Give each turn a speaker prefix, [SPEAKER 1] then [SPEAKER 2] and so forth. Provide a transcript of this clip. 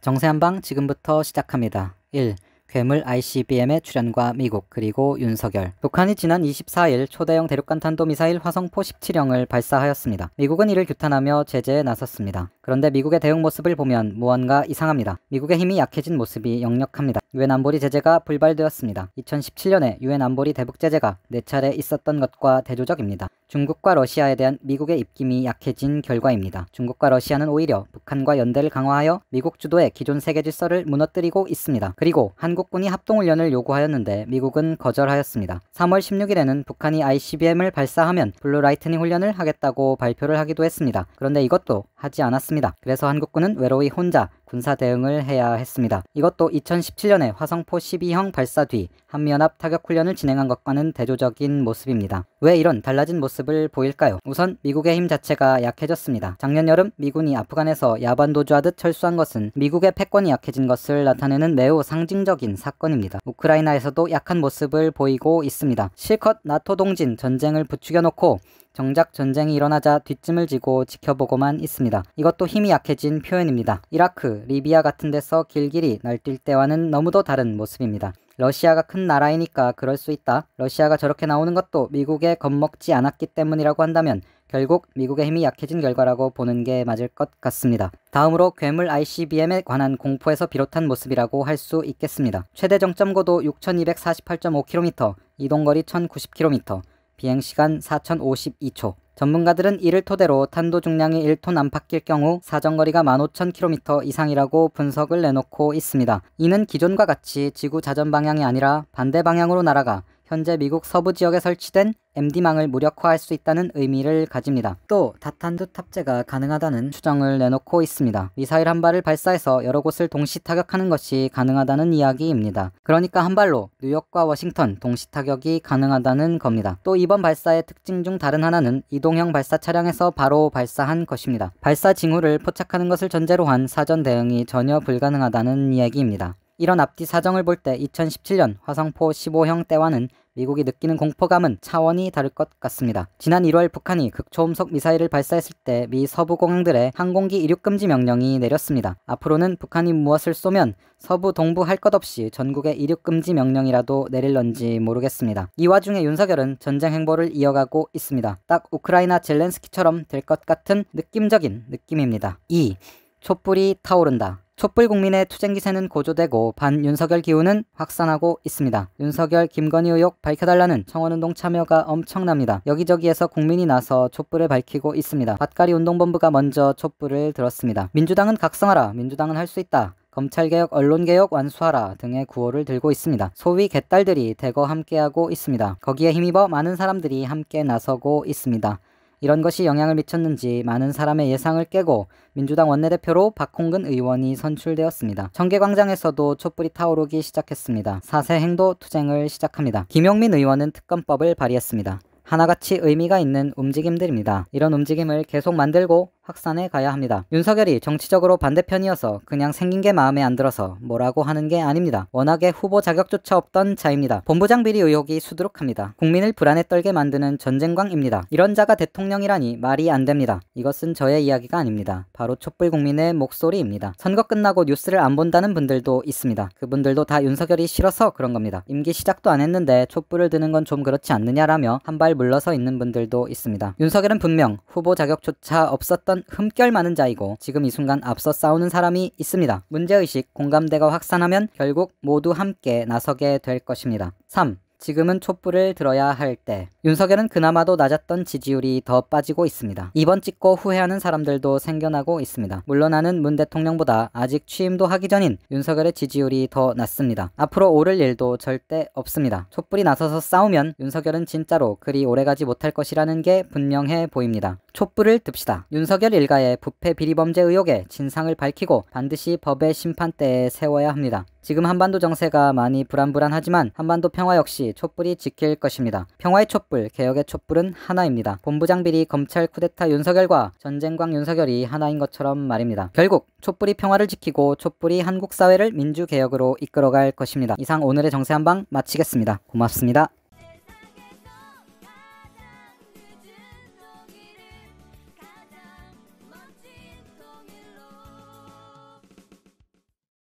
[SPEAKER 1] 정세 한방 지금부터 시작합니다. 1. 괴물 ICBM의 출현과 미국 그리고 윤석열. 북한이 지난 24일 초대형 대륙간 탄도미사일 화성포 17형을 발사하였습니다. 미국은 이를 규탄하며 제재에 나섰습니다. 그런데 미국의 대응 모습을 보면 무언가 이상합니다. 미국의 힘이 약해진 모습이 역력합니다. 유엔 안보리 제재가 불발되었습니다. 2017년에 유엔 안보리 대북 제재가 4차례 있었던 것과 대조적입니다. 중국과 러시아에 대한 미국의 입김이 약해진 결과입니다. 중국과 러시아는 오히려 북한과 연대를 강화하여 미국 주도의 기존 세계 질서를 무너뜨리고 있습니다. 그리고 한국군이 합동훈련을 요구하였는데 미국은 거절하였습니다. 3월 16일에는 북한이 ICBM을 발사하면 블루라이트닝 훈련을 하겠다고 발표를 하기도 했습니다. 그런데 이것도 하지 않았습니다. 그래서 한국군은 외로이 혼자 군사 대응을 해야 했습니다. 이것도 2017년에 화성포 12형 발사 뒤 한미연합 타격훈련을 진행한 것과는 대조적인 모습입니다. 왜 이런 달라진 모습을 보일까요? 우선 미국의 힘 자체가 약해졌습니다. 작년 여름 미군이 아프간에서 야반도주하듯 철수한 것은 미국의 패권이 약해진 것을 나타내는 매우 상징적인 사건입니다. 우크라이나에서도 약한 모습을 보이고 있습니다. 실컷 나토 동진 전쟁을 부추겨 놓고 정작 전쟁이 일어나자 뒷짐을 지고 지켜보고만 있습니다. 이것도 힘이 약해진 표현입니다. 이라크, 리비아 같은 데서 길길이 날뛸 때와는 너무도 다른 모습입니다. 러시아가 큰 나라이니까 그럴 수 있다. 러시아가 저렇게 나오는 것도 미국에 겁먹지 않았기 때문이라고 한다면 결국 미국의 힘이 약해진 결과라고 보는 게 맞을 것 같습니다. 다음으로 괴물 ICBM에 관한 공포에서 비롯한 모습이라고 할 수 있겠습니다. 최대 정점고도 6248.5km, 이동거리 1090km, 비행시간 4052초. 전문가들은 이를 토대로 탄도 중량이 1톤 안팎일 경우 사정거리가 15,000km 이상이라고 분석을 내놓고 있습니다. 이는 기존과 같이 지구 자전 방향이 아니라 반대 방향으로 날아가 현재 미국 서부 지역에 설치된 MD망을 무력화할 수 있다는 의미를 가집니다. 또 다탄두 탑재가 가능하다는 추정을 내놓고 있습니다. 미사일 한 발을 발사해서 여러 곳을 동시 타격하는 것이 가능하다는 이야기입니다. 그러니까 한 발로 뉴욕과 워싱턴 동시 타격이 가능하다는 겁니다. 또 이번 발사의 특징 중 다른 하나는 이동형 발사 차량에서 바로 발사한 것입니다. 발사 징후를 포착하는 것을 전제로 한 사전 대응이 전혀 불가능하다는 이야기입니다. 이런 앞뒤 사정을 볼 때 2017년 화성포 15형 때와는 미국이 느끼는 공포감은 차원이 다를 것 같습니다. 지난 1월 북한이 극초음속 미사일을 발사했을 때 미 서부 공항들의 항공기 이륙금지 명령이 내렸습니다. 앞으로는 북한이 무엇을 쏘면 서부 동부 할 것 없이 전국에 이륙금지 명령이라도 내릴런지 모르겠습니다. 이 와중에 윤석열은 전쟁 행보를 이어가고 있습니다. 딱 우크라이나 젤렌스키처럼 될 것 같은 느낌적인 느낌입니다. 2. 촛불이 타오른다. 촛불 국민의 투쟁 기세는 고조되고 반윤석열 기운은 확산하고 있습니다. 윤석열, 김건희 의혹 밝혀달라는 청원운동 참여가 엄청납니다. 여기저기에서 국민이 나서 촛불을 밝히고 있습니다. 밭가리 운동본부가 먼저 촛불을 들었습니다. 민주당은 각성하라, 민주당은 할 수 있다, 검찰개혁, 언론개혁 완수하라 등의 구호를 들고 있습니다. 소위 개딸들이 대거 함께하고 있습니다. 거기에 힘입어 많은 사람들이 함께 나서고 있습니다. 이런 것이 영향을 미쳤는지 많은 사람의 예상을 깨고 민주당 원내대표로 박홍근 의원이 선출되었습니다. 청계광장에서도 촛불이 타오르기 시작했습니다. 사세 행도 투쟁을 시작합니다. 김용민 의원은 특검법을 발의했습니다. 하나같이 의미가 있는 움직임들입니다. 이런 움직임을 계속 만들고 확산해 가야 합니다. 윤석열이 정치적으로 반대편이어서 그냥 생긴 게 마음에 안 들어서 뭐라고 하는 게 아닙니다. 워낙에 후보 자격조차 없던 자입니다. 본부장 비리 의혹이 수두룩합니다. 국민을 불안에 떨게 만드는 전쟁광입니다. 이런 자가 대통령이라니 말이 안 됩니다. 이것은 저의 이야기가 아닙니다. 바로 촛불 국민의 목소리입니다. 선거 끝나고 뉴스를 안 본다는 분들도 있습니다. 그분들도 다 윤석열이 싫어서 그런 겁니다. 임기 시작도 안 했는데 촛불을 드는 건 좀 그렇지 않느냐라며 한 발 물러서 있는 분들도 있습니다. 윤석열은 분명 후보 자격조차 없었던 흠결 많은 자이고 지금 이 순간 앞서 싸우는 사람이 있습니다. 문제의식, 공감대가 확산하면 결국 모두 함께 나서게 될 것입니다. 3. 지금은 촛불을 들어야 할 때. 윤석열은 그나마도 낮았던 지지율이 더 빠지고 있습니다. 이번 찍고 후회하는 사람들도 생겨나고 있습니다. 물러나는 문 대통령보다 아직 취임도 하기 전인 윤석열의 지지율이 더 낮습니다. 앞으로 오를 일도 절대 없습니다. 촛불이 나서서 싸우면 윤석열은 진짜로 그리 오래가지 못할 것이라는 게 분명해 보입니다. 촛불을 듭시다. 윤석열 일가의 부패 비리범죄 의혹의 진상을 밝히고 반드시 법의 심판대에 세워야 합니다. 지금 한반도 정세가 많이 불안불안하지만 한반도 평화 역시 촛불이 지킬 것입니다. 평화의 촛불, 개혁의 촛불은 하나입니다. 본부장 비리, 검찰 쿠데타 윤석열과 전쟁광 윤석열이 하나인 것처럼 말입니다. 결국 촛불이 평화를 지키고 촛불이 한국 사회를 민주개혁으로 이끌어갈 것입니다. 이상 오늘의 정세 한방 마치겠습니다. 고맙습니다.